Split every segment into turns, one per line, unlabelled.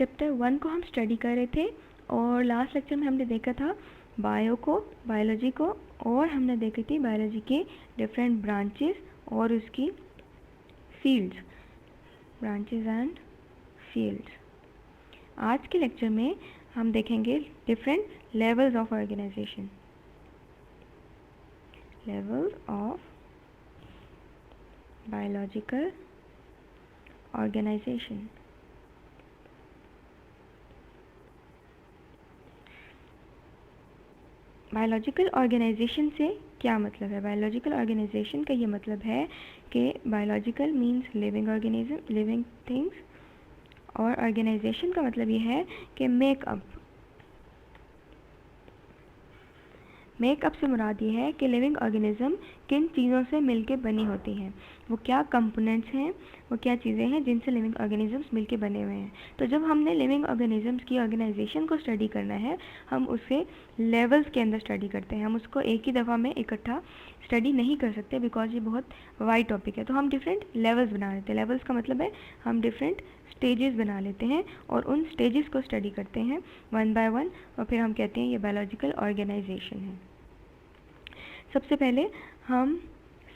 Chapter 1 को हम study कर रहे थे और लास्ट लेक्चर में हमने देखा था बायोलॉजी को और हमने देखी थी बायोलॉजी के डिफरेंट ब्रांचेस और उसकी फील्ड्स, ब्रांचेस एंड फील्ड्स। आज के लेक्चर में हम देखेंगे different levels of organisation, levels of biological organisation. Biological organisation से क्या मतलब है? बायोलॉजिकल ऑर्गेनाइजेशन का ये मतलब है कि biological means living organism, living things, और ऑर्गेनाइजेशन का मतलब ये है कि मेकअप से मुराद ये है कि लिविंग ऑर्गेनिज्म किन चीज़ों से मिलके बनी होती हैं, वो क्या कंपोनेंट्स हैं, वो क्या चीज़ें हैं जिनसे लिविंग ऑर्गेनिजम्स मिलके बने हुए हैं। तो जब हमने लिविंग ऑर्गेनिजम्स की ऑर्गेनाइजेशन को स्टडी करना है, हम उसे लेवल्स के अंदर स्टडी करते हैं। हम उसको एक ही दफ़ा में इकट्ठा स्टडी नहीं कर सकते बिकॉज ये बहुत वाइड टॉपिक है। तो हम डिफरेंट लेवल्स बना लेते हैं। लेवल्स का मतलब है हम डिफरेंट स्टेजेस बना लेते हैं और उन स्टेजेस को स्टडी करते हैं वन बाय वन, और फिर हम कहते हैं ये बायोलॉजिकल ऑर्गेनाइजेशन है। सबसे पहले हम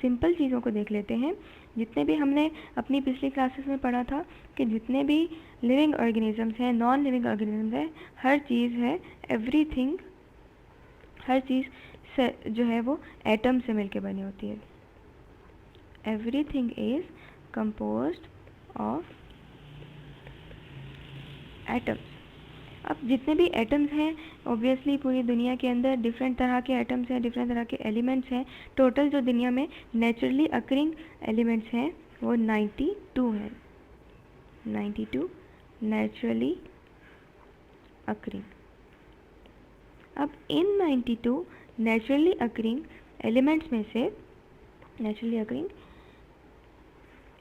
सिंपल चीज़ों को देख लेते हैं। जितने भी हमने अपनी पिछली क्लासेस में पढ़ा था कि जितने भी लिविंग ऑर्गेनिजम्स हैं, नॉन लिविंग ऑर्गेनिजम्स हैं, हर चीज़ है, एवरीथिंग, हर चीज़ से जो है वो एटम से मिलके बनी होती है। Everything is composed of atoms. अब जितने भी एटम्स हैं, ऑब्वियसली पूरी दुनिया के अंदर डिफरेंट तरह के एटम्स हैं, डिफरेंट तरह के एलिमेंट्स हैं। टोटल जो दुनिया में नेचुरली अकरिंग एलिमेंट्स हैं वो 92 हैं। 92 नेचुरली अकरिंग। अब इन 92 नेचुरली अकरिंग एलिमेंट्स में से, नेचुरली अकरिंग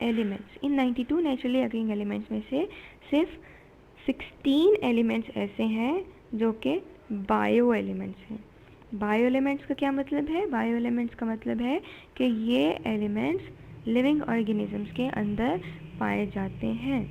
एलिमेंट्स, इन 92 नेचुरली अकरिंग एलिमेंट्स में से सिर्फ 16 एलिमेंट्स ऐसे हैं जो कि बायो एलिमेंट्स हैं। बायो एलिमेंट्स का क्या मतलब है? बायो एलिमेंट्स का मतलब है कि ये एलिमेंट्स लिविंग ऑर्गेनिजम्स के अंदर पाए जाते हैं।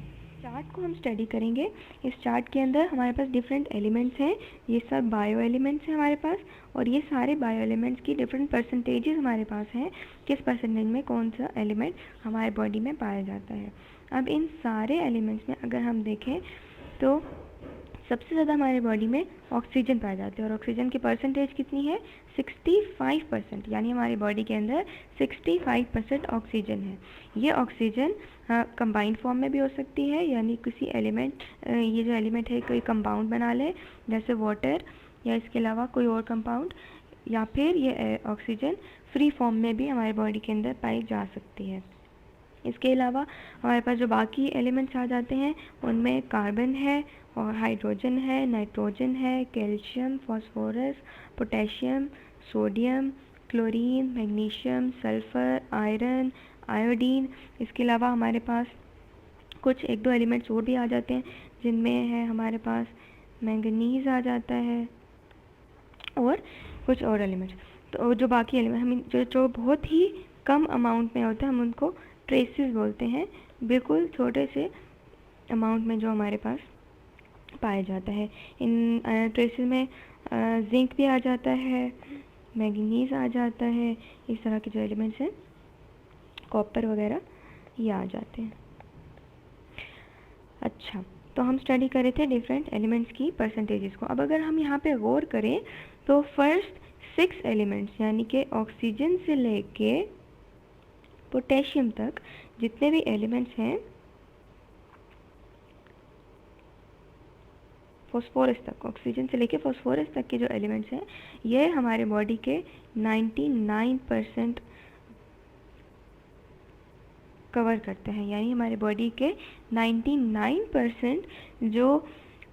चार्ट को हम स्टडी करेंगे। इस चार्ट के अंदर हमारे पास डिफरेंट एलिमेंट्स हैं, ये सब बायो एलिमेंट्स हैं हमारे पास, और ये सारे बायो एलिमेंट्स की डिफरेंट परसेंटेजेस हमारे पास हैं, किस परसेंटेज में कौन सा एलिमेंट हमारे बॉडी में पाया जाता है। अब इन सारे एलिमेंट्स में अगर हम देखें तो सबसे ज़्यादा हमारे बॉडी में ऑक्सीजन पाया जाता है, और ऑक्सीजन की परसेंटेज कितनी है? 65%, यानी हमारी बॉडी के अंदर 65% ऑक्सीजन है। ये ऑक्सीजन कंबाइंड फॉर्म में भी हो सकती है, यानी किसी एलिमेंट, ये जो एलिमेंट है कोई कंपाउंड बना ले जैसे वाटर या इसके अलावा कोई और कंपाउंड, या फिर ये ऑक्सीजन फ्री फॉर्म में भी हमारे बॉडी के अंदर पाई जा सकती है। इसके अलावा हमारे पास जो बाकी एलिमेंट्स आ जाते हैं उनमें कार्बन है और हाइड्रोजन है, नाइट्रोजन है, calcium, phosphorus, potassium, sodium, chlorine, magnesium, sulphur, iron, iodine. इसके अलावा हमारे पास कुछ एक दो एलिमेंट्स और भी आ जाते हैं जिनमें है हमारे पास मैंगनीज़ आ जाता है और कुछ और एलिमेंट्स। तो जो बाकी एलिमेंट हम जो बहुत ही कम अमाउंट में होता है हम उनको ट्रेसेस बोलते हैं, बिल्कुल छोटे से अमाउंट में जो हमारे पास पाया जाता है। इन ट्रेसेस में जिंक भी आ जाता है, मैंगनीज आ जाता है, इस तरह के जो एलिमेंट्स हैं, कॉपर वगैरह, ये आ जाते हैं। अच्छा, तो हम स्टडी कर रहे थे डिफरेंट एलिमेंट्स की परसेंटेजेस को। अब अगर हम यहाँ पे गौर करें तो फर्स्ट 6 एलिमेंट्स यानी कि ऑक्सीजन से लेके पोटेशियम तक जितने भी एलिमेंट्स हैं, फॉस्फोरस तक, ऑक्सीजन से लेके फॉस्फोरस तक के जो एलिमेंट्स हैं, ये हमारे बॉडी के 99% कवर करते हैं। यानी हमारे बॉडी के 99% जो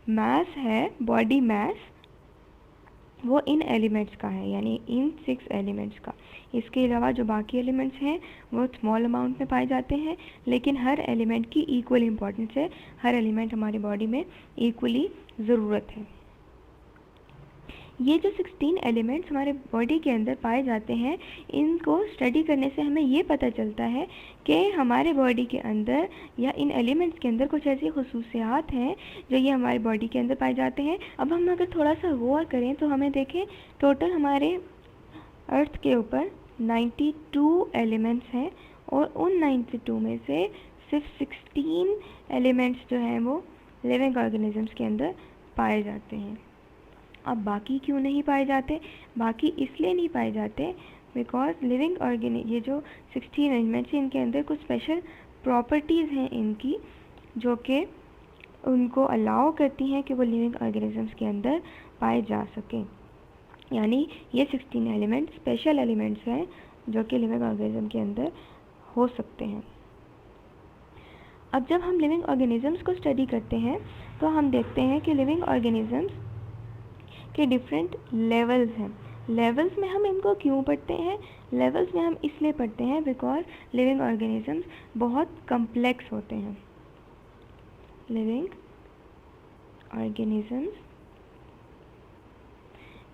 मास है, बॉडी मास, वो इन एलिमेंट्स का है, यानी इन 6 एलिमेंट्स का। इसके अलावा जो बाकी एलिमेंट्स हैं वो स्मॉल अमाउंट में पाए जाते हैं, लेकिन हर एलिमेंट की इक्वल इम्पॉर्टेंस है, हर एलिमेंट हमारी बॉडी में इक्वली ज़रूरत है। ये जो 16 एलिमेंट्स हमारे बॉडी के अंदर पाए जाते हैं, इनको स्टडी करने से हमें ये पता चलता है कि हमारे बॉडी के अंदर या इन एलिमेंट्स के अंदर कुछ ऐसी खसूसियात हैं जो ये हमारे बॉडी के अंदर पाए जाते हैं। अब हम अगर थोड़ा सा गौर करें तो हमें देखें, टोटल हमारे अर्थ के ऊपर 92 एलिमेंट्स हैं और उन 92 में से सिर्फ 16 एलिमेंट्स जो हैं वो लिविंग ऑर्गेनिजम्स के अंदर पाए जाते हैं। अब बाकी क्यों नहीं पाए जाते? बाकी इसलिए नहीं पाए जाते बिकॉज लिविंग ये जो 16 एलिमेंट्स हैं, इनके अंदर कुछ स्पेशल प्रॉपर्टीज़ हैं इनकी, जो कि उनको अलाउ करती हैं कि वो लिविंग ऑर्गेनिजम्स के अंदर पाए जा सकें। यानी ये 16 एलिमेंट स्पेशल एलिमेंट्स हैं जो कि लिविंग ऑर्गेनिज्म के अंदर हो सकते हैं। अब जब हम लिविंग ऑर्गेनिजम्स को स्टडी करते हैं तो हम देखते हैं कि लिविंग ऑर्गेनिजम्स के डिफरेंट लेवल्स हैं। लेवल्स में हम इनको क्यों पढ़ते हैं? लेवल्स में हम इसलिए पढ़ते हैं बिकॉज लिविंग ऑर्गेनिजम्स बहुत कम्प्लेक्स होते हैं। लिविंग ऑर्गेनिजम्स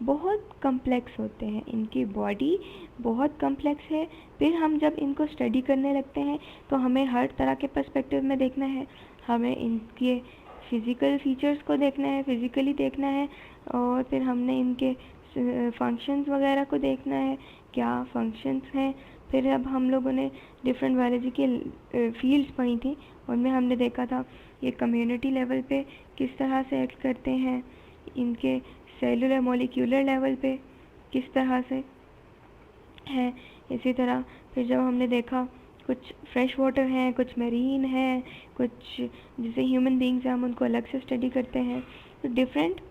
बहुत कम्प्लेक्स होते हैं, इनकी बॉडी बहुत कम्प्लेक्स है। फिर हम जब इनको स्टडी करने लगते हैं तो हमें हर तरह के पर्सपेक्टिव में देखना है, हमें इनके फिज़िकल फीचर्स को देखना है, फिज़िकली देखना है, और फिर हमने इनके फंक्शंस वगैरह को देखना है, क्या फंक्शंस हैं। फिर अब हम लोगों ने डिफरेंट बायोलॉजी के फील्ड्स पढ़ी थी, उनमें हमने देखा था ये कम्युनिटी लेवल पे किस तरह से एक्ट करते हैं, इनके सेलुलर मॉलिक्यूलर लेवल पे किस तरह से है। इसी तरह फिर जब हमने देखा कुछ फ्रेश वाटर हैं, कुछ मेरीन हैं, कुछ जैसे ह्यूमन बींग्स हैं, हम उनको अलग से स्टडी करते हैं। तो डिफरेंट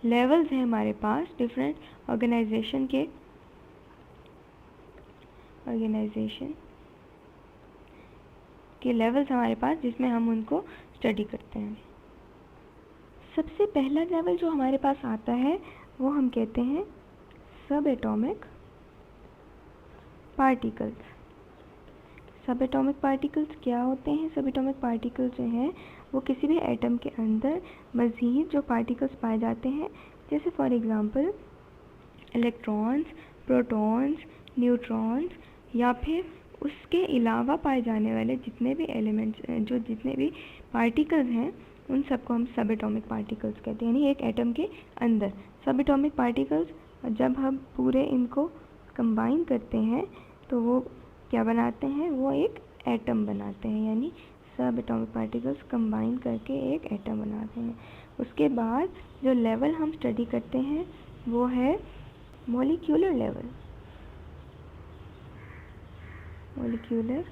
लेवल्स हैं हमारे पास, डिफरेंट ऑर्गेनाइजेशन के लेवल्स हमारे पास, जिसमें हम उनको स्टडी करते हैं। सबसे पहला लेवल जो हमारे पास आता है वो हम कहते हैं सब एटॉमिक पार्टिकल्स। सब एटॉमिक पार्टिकल्स क्या होते हैं? सब एटॉमिक पार्टिकल्स जो हैं वो किसी भी एटम के अंदर मज़ीद जो पार्टिकल्स पाए जाते हैं, जैसे for example electrons, protons, neutrons, या फिर उसके अलावा पाए जाने वाले जितने भी एलिमेंट्स, जो जितने भी पार्टिकल्स हैं, उन सबको हम सब एटॉमिक पार्टिकल्स कहते हैं। यानी एक एटम के अंदर सब एटॉमिक पार्टिकल्स, जब हम पूरे इनको कंबाइन करते हैं तो वो क्या बनाते हैं? वो एक एटम बनाते हैं। यानी सब एटॉमिक पार्टिकल्स कंबाइन करके एक एटम बनाते हैं। उसके बाद जो लेवल हम स्टडी करते हैं वो है मॉलिक्यूलर लेवल। मॉलिक्यूलर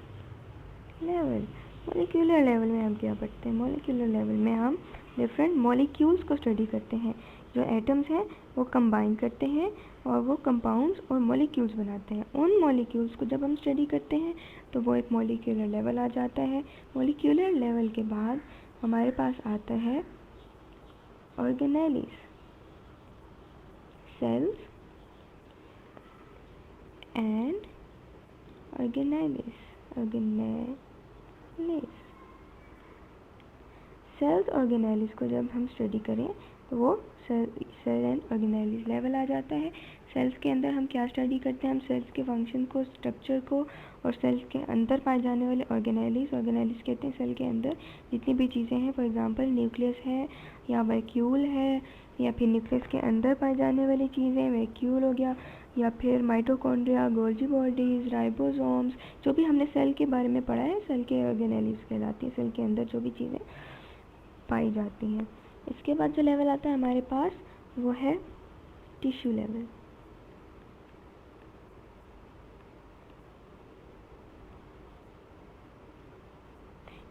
लेवल में हम क्या पढ़ते हैं? मॉलिक्यूलर लेवल में हम डिफरेंट मॉलिक्यूल्स को स्टडी करते हैं। जो एटम्स हैं वो कंबाइन करते हैं और वो कंपाउंड्स और मॉलिक्यूल्स बनाते हैं। उन मॉलिक्यूल्स को जब हम स्टडी करते हैं तो वो एक मॉलिक्यूलर लेवल आ जाता है। मॉलिक्यूलर लेवल के बाद हमारे पास आता है organelles, cells and organelles. Cells organelles को जब हम स्टडी करें तो वो सेल एंड ऑर्गेनेलिस लेवल आ जाता है। सेल्स के अंदर हम क्या स्टडी करते हैं? हम सेल्स के फंक्शन को, स्ट्रक्चर को, और सेल्स के अंदर पाए जाने वाले ऑर्गेनेलिस कहते हैं सेल के अंदर जितनी भी चीज़ें हैं। फॉर एग्जांपल न्यूक्लियस है या वैक्यूल है, या फिर न्यूक्लियस के अंदर पाई जाने वाली चीज़ें वैक्यूल हो गया, या फिर माइटोकॉन्ड्रिया, गोल्जी बॉडीज़, राइबोसोम्स, जो भी हमने सेल के बारे में पढ़ा है, सेल के ऑर्गेनेलिस कहलाती है। सेल के अंदर जो भी चीज़ें पाई जाती हैं। इसके बाद जो लेवल आता है हमारे पास वो है टिश्यू लेवल।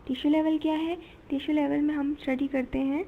टिश्यू लेवल क्या है? टिश्यू लेवल में हम स्टडी करते हैं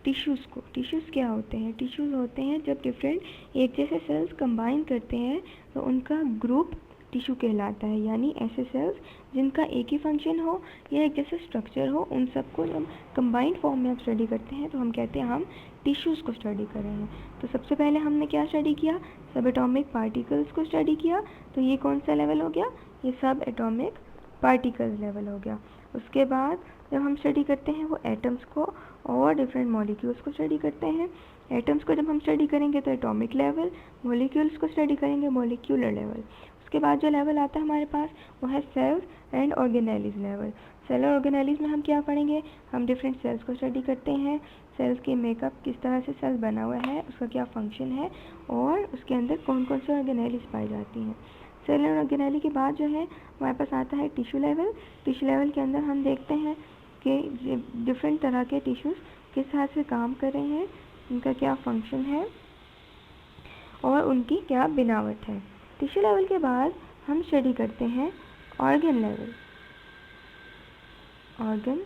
टिश्यूज़ को। टिश्यूज़ क्या होते हैं? टिश्यूज़ होते हैं जब डिफरेंट एक जैसे सेल्स कंबाइन करते हैं तो उनका ग्रुप टिश्यू कहलाता है। यानी ऐसे सेल्स जिनका एक ही फंक्शन हो या एक जैसे स्ट्रक्चर हो, उन सबको जब कंबाइंड फॉर्म में हम स्टडी करते हैं तो हम कहते हैं हम टिश्यूज़ को स्टडी कर रहे हैं। तो सबसे पहले हमने क्या स्टडी किया? सब एटॉमिक पार्टिकल्स को स्टडी किया। तो ये कौन सा लेवल हो गया? ये सब एटॉमिक पार्टिकल्स लेवल हो गया। उसके बाद जब हम स्टडी करते हैं वो एटम्स को और डिफरेंट मॉलिक्यूल्स को स्टडी करते हैं। एटम्स को जब हम स्टडी करेंगे तो एटॉमिक लेवल, मॉलिक्यूल्स को स्टडी करेंगे मॉलिक्यूलर लेवल। उसके बाद जो लेवल आता है हमारे पास वो है cell and organelles level. Cell और ऑर्गेनेलिज में हम क्या पढ़ेंगे, हम डिफरेंट सेल्स को स्टडी करते हैं, सेल्स के मेकअप, किस तरह से सेल बना हुआ है, उसका क्या फंक्शन है और उसके अंदर कौन कौन से ऑर्गेनेलिज पाई जाती हैं। सेल और ऑर्गेनेली के बाद जो है हमारे पास आता है टिश्यू लेवल। टिश्यू लेवल के अंदर हम देखते हैं कि डिफरेंट तरह के टिश्यूज़ किस तरह से काम कर रहे हैं, उनका क्या फंक्शन है और उनकी क्या बनावट है। टिश्यू लेवल के बाद हम स्टडी करते हैं organ level. Organ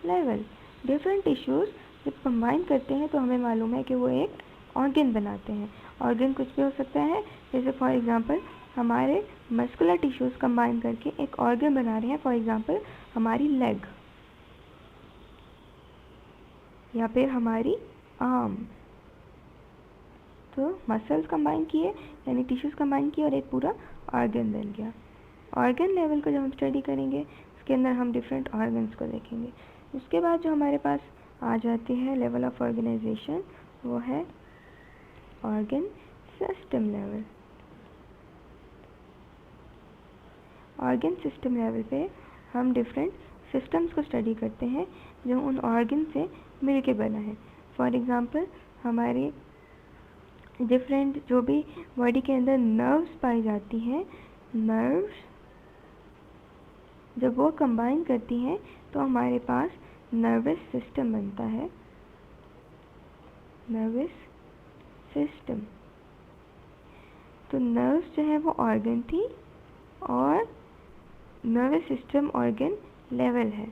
level different tissues जब कंबाइन करते हैं तो हमें मालूम है कि वो एक ऑर्गन बनाते हैं। ऑर्गन कुछ भी हो सकता है, जैसे फॉर एग्जांपल हमारे मस्कुलर टिश्यूज़ कंबाइन करके एक ऑर्गन बना रहे हैं, फॉर एग्जांपल हमारी लेग या फिर हमारी आर्म। तो मसल्स कंबाइन किए यानी टिश्यूज़ कंबाइन किए और एक पूरा ऑर्गन बन गया। ऑर्गन लेवल को जब हम स्टडी करेंगे उसके अंदर हम डिफरेंट ऑर्गन्स को देखेंगे। उसके बाद जो हमारे पास आ जाती है लेवल ऑफ ऑर्गेनाइजेशन वो है organ system level. Organ system level पे हम डिफरेंट सिस्टम्स को स्टडी करते हैं जो उन ऑर्गन से मिल के बना है। फॉर एग्ज़ाम्पल हमारे डिफरेंट जो भी बॉडी के अंदर नर्व्स पाई जाती हैं, नर्व्स जब वो कंबाइन करती हैं तो हमारे पास नर्वस सिस्टम बनता है। नर्वस सिस्टम, तो नर्व्स जो है वो ऑर्गन थी और नर्वस सिस्टम ऑर्गन लेवल है,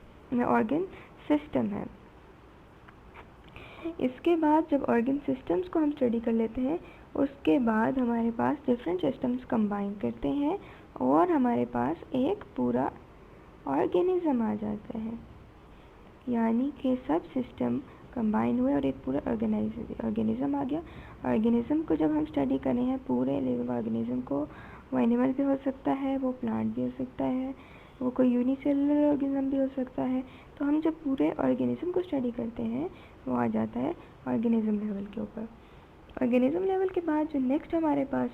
ऑर्गन सिस्टम है। इसके बाद जब ऑर्गन सिस्टम्स को हम स्टडी कर लेते हैं उसके बाद हमारे पास डिफरेंट सिस्टम्स कंबाइन करते हैं और हमारे पास एक पूरा ऑर्गेनिज्म आ जाता है, यानी कि सब सिस्टम कंबाइन हुए और एक पूरा ऑर्गेनिज्म आ गया। ऑर्गेनिज्म को जब हम स्टडी कर रहे हैं पूरे लिविंग ऑर्गेनिज्म को, वो एनिमल भी हो सकता है, वो प्लांट भी हो सकता है, वो कोई यूनिसेलुलर ऑर्गेनिज्म भी हो सकता है। तो हम जब पूरे ऑर्गेनिज्म को स्टडी करते हैं वो आ जाता है ऑर्गेनिज्म लेवल के ऊपर। ऑर्गेनिज्म लेवल के बाद जो नेक्स्ट हमारे पास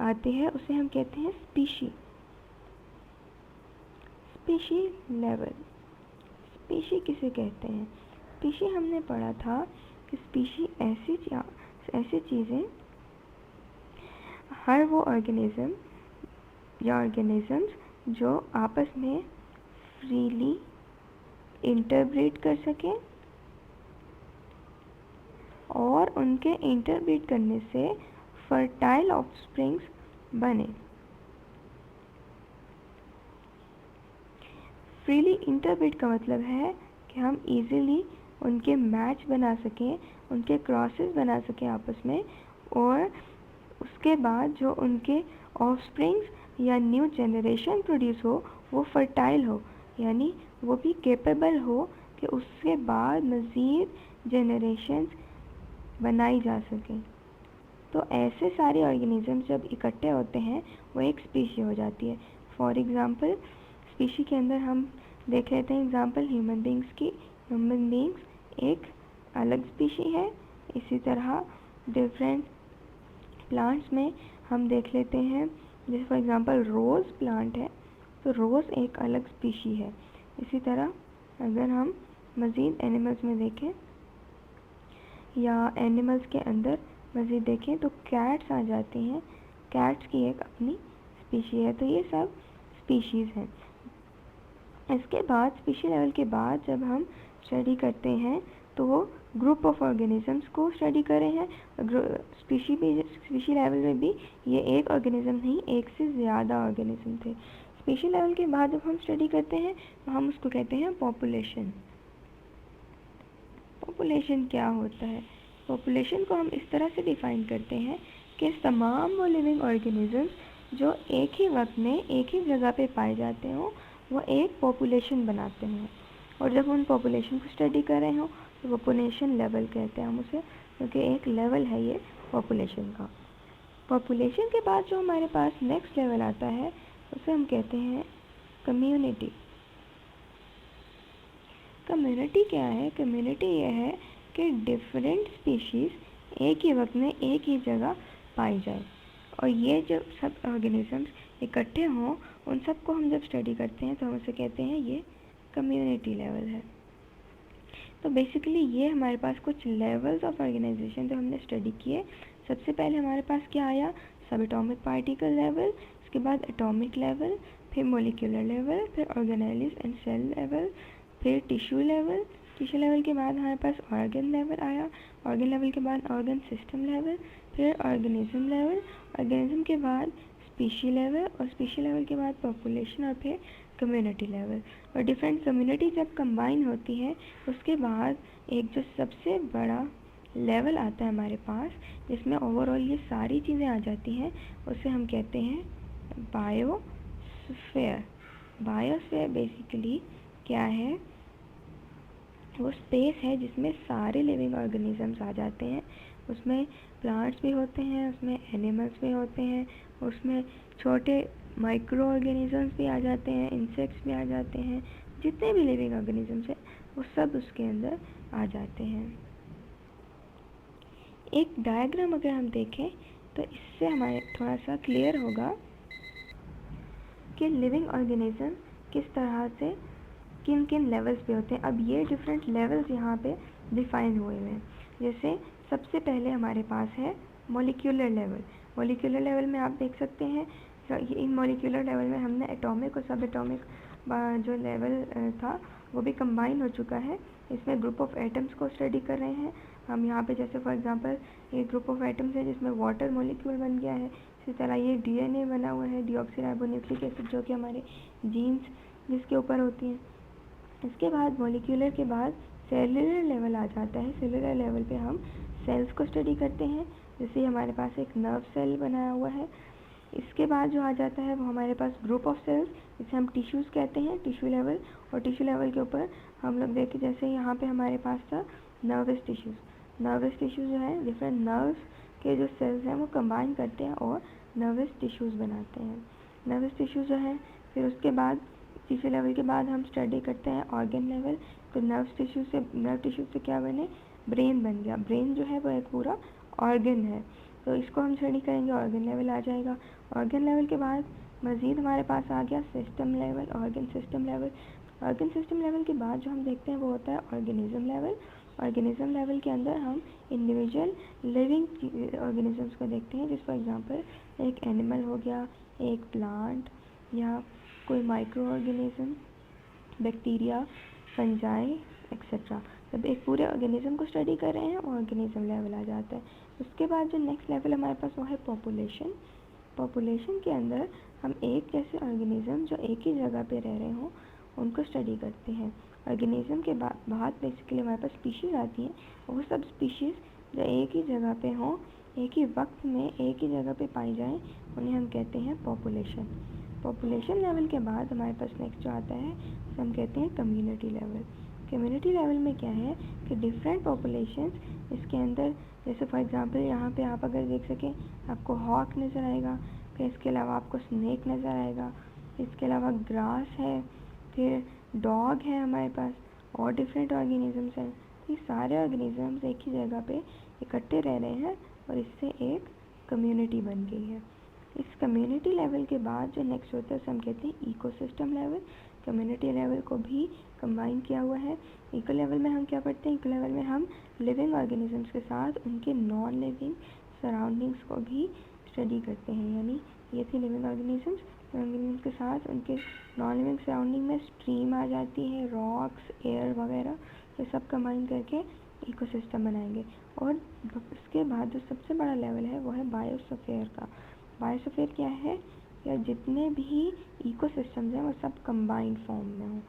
आते हैं उसे हम कहते हैं स्पीशी। स्पीशी लेवल, स्पीशी किसे कहते हैं? स्पीशी हमने पढ़ा था कि स्पीशी ऐसी चीज़ें, हर वो ऑर्गेनिज्म या ऑर्गेनिजम्स जो आपस में फ्रीली इंटरब्रीड कर सकें और उनके इंटरब्रीड करने से फर्टाइल ऑफस्प्रिंग्स बने। फ्रीली इंटरब्रीड का मतलब है कि हम इजीली उनके मैच बना सकें, उनके क्रॉसेस बना सकें आपस में, और उसके बाद जो उनके ऑफस्प्रिंग्स या न्यू जनरेशन प्रोड्यूस हो वो फर्टाइल हो, यानी वो भी कैपेबल हो कि उसके बाद मज़ीद जनरेशन्स बनाई जा सकें। तो ऐसे सारे ऑर्गेनिज्म जब इकट्ठे होते हैं वो एक स्पीशी हो जाती है। फॉर एग्ज़ाम्पल स्पीशी के अंदर हम देख लेते हैं एग्ज़ाम्पल ह्यूमन बींग्स की। ह्यूमन बींग्स एक अलग स्पीशी है। इसी तरह डिफरेंट प्लांट्स में हम देख लेते हैं, जैसे फॉर एग्ज़ाम्पल रोज़ प्लांट है तो रोज़ एक अलग स्पीशी है। इसी तरह अगर हम मज़ीद एनिमल्स में देखें या एनिमल्स के अंदर मज़ीद देखें तो कैट्स आ जाती हैं, कैट्स की एक अपनी स्पीशी है। तो ये सब स्पीशीज़ हैं। इसके बाद स्पीशी लेवल के बाद जब हम स्टडी करते हैं तो वो ग्रुप ऑफ ऑर्गेनिजम्स को स्टडी कर रहे हैं। स्पीशी लेवल में भी ये एक ऑर्गेनिज्म नहीं, एक से ज़्यादा ऑर्गेनिज्म थे। स्पीशी लेवल के बाद जब हम स्टडी करते हैं तो हम उसको कहते हैं पॉपुलेशन। पॉपुलेशन क्या होता है? पॉपुलेशन को हम इस तरह से डिफ़ाइन करते हैं कि तमाम वो लिविंग ऑर्गेनिजम्स जो एक ही वक्त में एक ही जगह पे पाए जाते हों वो एक पॉपुलेशन बनाते हैं। और जब उन पॉपुलेशन को स्टडी कर रहे हों तो पॉपुलेशन लेवल कहते हैं हम उसे, क्योंकि एक लेवल है ये पॉपुलेशन का। पॉपुलेशन के बाद जो हमारे पास नेक्स्ट लेवल आता है उसे हम कहते हैं कम्युनिटी। कम्युनिटी क्या है? कम्युनिटी ये है कि डिफरेंट स्पीशीज़ एक ही वक्त में एक ही जगह पाई जाए, और ये जो सब ऑर्गेनिजम्स इकट्ठे हों, उन सबको हम जब स्टडी करते हैं तो हम उसे कहते हैं ये कम्युनिटी लेवल है। तो बेसिकली ये हमारे पास कुछ लेवल्स ऑफ ऑर्गेनाइजेशन जो हमने स्टडी किए। सबसे पहले हमारे पास क्या आया, सब एटॉमिक पार्टिकल लेवल, उसके बाद एटॉमिक लेवल, फिर मोलिकुलर लेवल, फिर ऑर्गेनेलिस एंड सेल लेवल, फिर टिश्यू लेवल। टिश्यू लेवल के बाद हमारे पास ऑर्गन लेवल आया, ऑर्गन लेवल के बाद ऑर्गन सिस्टम लेवल, फिर ऑर्गेनिज्म लेवल, ऑर्गेनिज्म के बाद स्पीशी लेवल, और स्पीशी लेवल के बाद पॉपुलेशन, और फिर कम्युनिटी लेवल। और डिफरेंट कम्युनिटी जब कंबाइन होती है उसके बाद एक जो सबसे बड़ा लेवल आता है हमारे पास, जिसमें ओवरऑल ये सारी चीज़ें आ जाती हैं, उसे हम कहते हैं बायोस्फीयर। बायोस्फीयर बेसिकली क्या है, वो स्पेस है जिसमें सारे लिविंग ऑर्गेनिजम्स आ जाते हैं। उसमें प्लांट्स भी होते हैं, उसमें एनिमल्स भी होते हैं, उसमें छोटे माइक्रो ऑर्गेनिजम्स भी आ जाते हैं, इंसेक्ट्स भी आ जाते हैं, जितने भी लिविंग ऑर्गेनिजम्स हैं वो सब उसके अंदर आ जाते हैं। एक डायग्राम अगर हम देखें तो इससे हमारे थोड़ा सा क्लियर होगा कि लिविंग ऑर्गेनिज्म किस तरह से किन किन लेवल्स पे होते हैं। अब ये डिफरेंट लेवल्स यहाँ पे डिफाइन हुए हैं। जैसे सबसे पहले हमारे पास है मॉलिक्यूलर लेवल। मॉलिक्यूलर लेवल में आप देख सकते हैं, इन मॉलिक्यूलर लेवल में हमने एटॉमिक और सब एटॉमिक जो लेवल था वो भी कंबाइन हो चुका है। इसमें ग्रुप ऑफ एटम्स को स्टडी कर रहे हैं हम यहाँ पे। जैसे फॉर एग्जांपल ये ग्रुप ऑफ एटम्स है जिसमें वाटर मॉलिक्यूल बन गया है। इसी तरह ये डीएनए बना हुआ है, डीऑक्सीराइबोन्यूक्लिक एसिड, जो कि हमारे जीन्स जिसके ऊपर होती हैं। इसके बाद मॉलिक्यूलर के बाद सेलुलर लेवल आ जाता है। सेलुलर लेवल पे हम सेल्स को स्टडी करते हैं। जैसे हमारे पास एक नर्व सेल बनाया हुआ है। इसके बाद जो आ जाता है वो हमारे पास ग्रुप ऑफ सेल्स, जिसे हम टिश्यूज़ कहते हैं, टिश्यू लेवल। और टिश्यू लेवल के ऊपर हम लोग देखें, जैसे यहाँ पे हमारे पास था नर्वस टिश्यूज़। नर्वस टिश्यू जो है डिफरेंट नर्व्स के जो सेल्स हैं वो कंबाइन करते हैं और नर्वस टिश्यूज़ बनाते हैं। नर्वस टिश्यू जो है, फिर उसके बाद टिश्यू लेवल के बाद हम स्टडी करते हैं ऑर्गन लेवल। तो नर्व टिश्यू से क्या बने, ब्रेन बन गया। ब्रेन जो है वो एक पूरा ऑर्गन है, तो इसको हम स्टडी करेंगे, ऑर्गन लेवल आ जाएगा। ऑर्गन लेवल के बाद मज़ीद हमारे पास आ गया system level, organ system level. Organ system level के बाद जो हम देखते हैं वो होता है ऑर्गेनिज्म लेवल। ऑर्गेनिज्म लेवल के अंदर हम इंडिविजुअल लिविंग ऑर्गेनिजम्स को देखते हैं, जिस फॉर एग्जांपल एक एनिमल हो गया, एक प्लांट, या कोई micro organism, bacteria, fungi etcetera. जब एक पूरे ऑर्गेनिज्म को स्टडी कर रहे हैं ऑर्गेनिज्म लेवल आ जाता है। उसके बाद जो नेक्स्ट लेवल हमारे पास वो है पॉपुलेशन। पॉपुलेशन के अंदर हम एक जैसे ऑर्गेनिज्म जो एक ही जगह पे रह रहे हों उनको स्टडी करते हैं। ऑर्गेनिज्म के बाद बेसिकली हमारे पास स्पीशीज़ आती हैं, वो सब स्पीशीज़ जो एक ही जगह पे हों, एक ही वक्त में एक ही जगह पे पाई जाएं, उन्हें हम कहते हैं पॉपुलेशन। पॉपुलेशन लेवल के बाद हमारे पास नेक्स्ट जो आता है उसे हम कहते हैं कम्युनिटी लेवल। कम्युनिटी लेवल में क्या है कि डिफरेंट पॉपुलेशंस इसके अंदर, जैसे फॉर एग्जांपल यहाँ पे आप अगर देख सकें आपको हॉक नज़र आएगा, फिर इसके अलावा आपको स्नेक नज़र आएगा, इसके अलावा ग्रास है, फिर डॉग है हमारे पास, और डिफरेंट ऑर्गेनिजम्स हैं। ये सारे ऑर्गेनिजम्स एक ही जगह पे इकट्ठे रह रहे हैं और इससे एक कम्युनिटी बन गई है। इस कम्युनिटी लेवल के बाद जो नेक्स्ट होता है उसे हम कहते हैं इकोसिस्टम लेवल। कम्युनिटी लेवल को भी कंबाइन किया हुआ है। इको लेवल में हम क्या पढ़ते हैं, इको लेवल में हम लिविंग ऑर्गेनिजम्स के साथ उनके नॉन लिविंग सराउंडिंग्स को भी स्टडी करते हैं। यानी ये थी लिविंग ऑर्गेनिजम्स के साथ उनके नॉन लिविंग सराउंडिंग में स्ट्रीम आ जाती है, रॉक्स, एयर वगैरह, ये सब कंबाइन करके इकोसिस्टम बनाएंगे। और इसके बाद जो सबसे बड़ा लेवल है वो है बायोस्फीयर का। बायोस्फीयर क्या है, या जितने भी इकोसिस्टम्स हैं वो सब कंबाइंड फॉर्म में हों।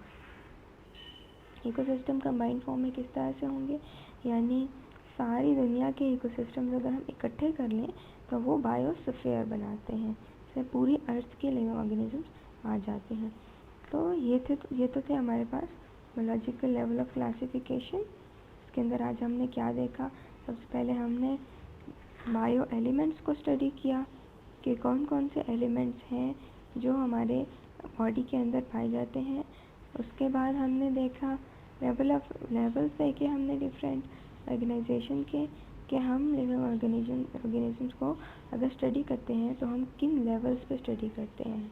इकोसिस्टम कंबाइंड फॉर्म में किस तरह से होंगे, यानी सारी दुनिया के इकोसिस्टम्स अगर हम इकट्ठे कर लें तो वो बायोस्फीयर बनाते हैं, इससे पूरी अर्थ के लिविंग ऑर्गेनिजम्स आ जाते हैं। तो ये तो थे हमारे पास बायोलॉजिकल लेवल ऑफ क्लासिफिकेशन। इसके अंदर आज हमने क्या देखा, सबसे पहले हमने बायो एलिमेंट्स को स्टडी किया कि कौन कौन से एलिमेंट्स हैं जो हमारे बॉडी के अंदर पाए जाते हैं। उसके बाद हमने देखा लेवल्स देखे हमने डिफरेंट, ऑर्गेनाइजेशन के हम लिविंग ऑर्गेनिजम्स को अगर स्टडी करते हैं तो हम किन लेवल्स पे स्टडी करते हैं।